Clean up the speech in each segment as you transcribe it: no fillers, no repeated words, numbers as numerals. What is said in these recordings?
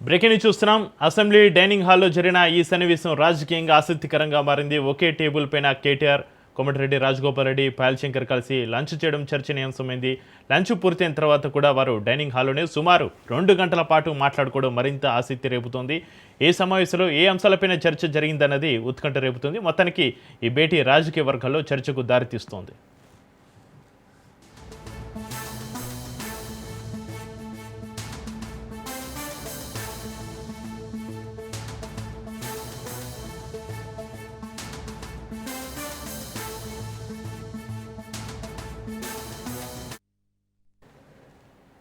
Breaking news చూస్తున్నాం. Assembly dining హాల్లో జరిగిన ఈ సన్నివేశం రాజకీయంగా ఆసక్తికరంగా మారింది. ఒకే టేబుల్ పైన కేటీఆర్, కోమటిరెడ్డి రాజగోపాల్ రెడ్డి, పాయల్ కలిసి లంచ్ చేయడం చర్చనీయాంశమైంది. లంచ్ పూర్తయిన తర్వాత కూడా వారు డైనింగ్ హాల్లోనే సుమారు 2 గంటల పాటు మాట్లాడుకోవడం మరింత ఆసక్తి రేపుతోంది. ఏ సమావేశంలో ఏ అంశాలపైన చర్చ జరిగిందన్నది ఉత్కంఠ రేపుతోంది. మొత్తానికి ఈ భేటీ రాజకీయ వర్గాల్లో చర్చకు దారితీస్తోంది.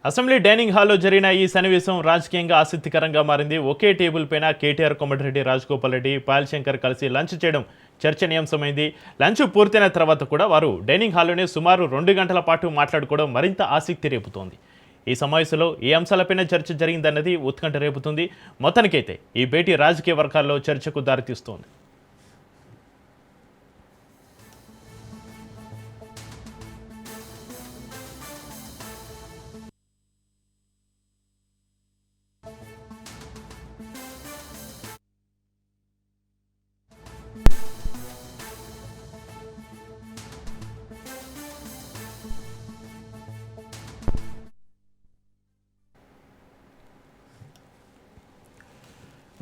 అసెంబ్లీ డైనింగ్ హాల్లో జరిగిన ఈ సన్నివేశం రాజకీయంగా ఆసక్తికరంగా మారింది. ఒకే టేబుల్ పైన కేటీఆర్, కోమటిరెడ్డి రాజగోపాల్ రెడ్డి, పాయల్ కలిసి లంచ్ చేయడం చర్చనీయాంశమైంది. లంచ్ పూర్తయిన తర్వాత కూడా వారు డైనింగ్ హాల్లోనే సుమారు 2 గంటల పాటు మాట్లాడుకోవడం మరింత ఆసక్తి రేపుతోంది. ఈ సమావేశంలో ఏ అంశాలపైన చర్చ జరిగిందన్నది ఉత్కంఠ రేపుతుంది. మొత్తానికైతే ఈ భేటీ రాజకీయ వర్గాల్లో చర్చకు దారితీస్తోంది.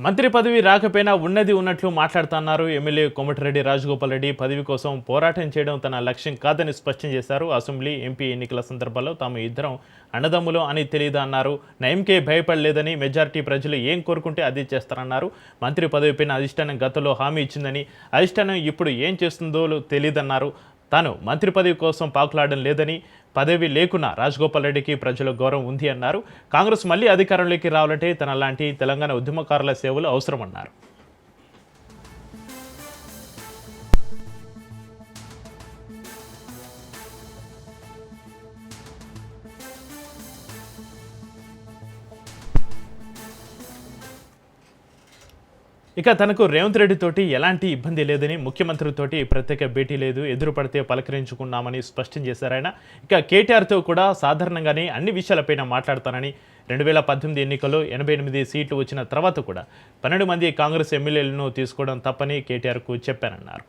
మంత్రి పదవి రాకపోయినా ఉన్నది ఉన్నట్లు మాట్లాడుతున్నారు. ఎమ్మెల్యే కోమటిరెడ్డి రాజగోపాల్ రెడ్డి పదవి కోసం పోరాటం చేయడం తన లక్ష్యం కాదని స్పష్టం చేశారు. అసెంబ్లీ, ఎంపీ ఎన్నికల సందర్భాల్లో తాము ఇద్దరం అన్నదమ్ములు అని తెలియదు అన్నారు. నయంకే భయపడలేదని, మెజారిటీ ప్రజలు ఏం కోరుకుంటే అదే చేస్తారన్నారు. మంత్రి పదవిపైన అధిష్టానం గతంలో హామీ ఇచ్చిందని, అధిష్టానం ఇప్పుడు ఏం చేస్తుందో తెలియదన్నారు. తాను మంత్రి పదవి కోసం పాకులాడడం లేదని, పదవి లేకున్నా రాజగోపాల్ రెడ్డికి ప్రజల గౌరవం ఉంది అన్నారు. కాంగ్రెస్ మళ్లీ అధికారంలోకి రావాలంటే తన లాంటి తెలంగాణ ఉద్యమకారుల సేవలు అవసరమన్నారు. ఇక తనకు రేవంత్ రెడ్డి తోటి ఎలాంటి ఇబ్బంది లేదని, ముఖ్యమంత్రితోటి ప్రత్యేక భేటీ లేదు, ఎదురు పడితే పలకరించుకున్నామని స్పష్టం చేశారు ఆయన. ఇక కేటీఆర్తో కూడా సాధారణంగానే అన్ని విషయాలపైన మాట్లాడతానని, 2018 ఎన్నికల్లో 88 సీట్లు వచ్చిన తర్వాత కూడా 12 మంది కాంగ్రెస్ ఎమ్మెల్యేలను తీసుకోవడం తప్పని కేటీఆర్కు చెప్పానన్నారు.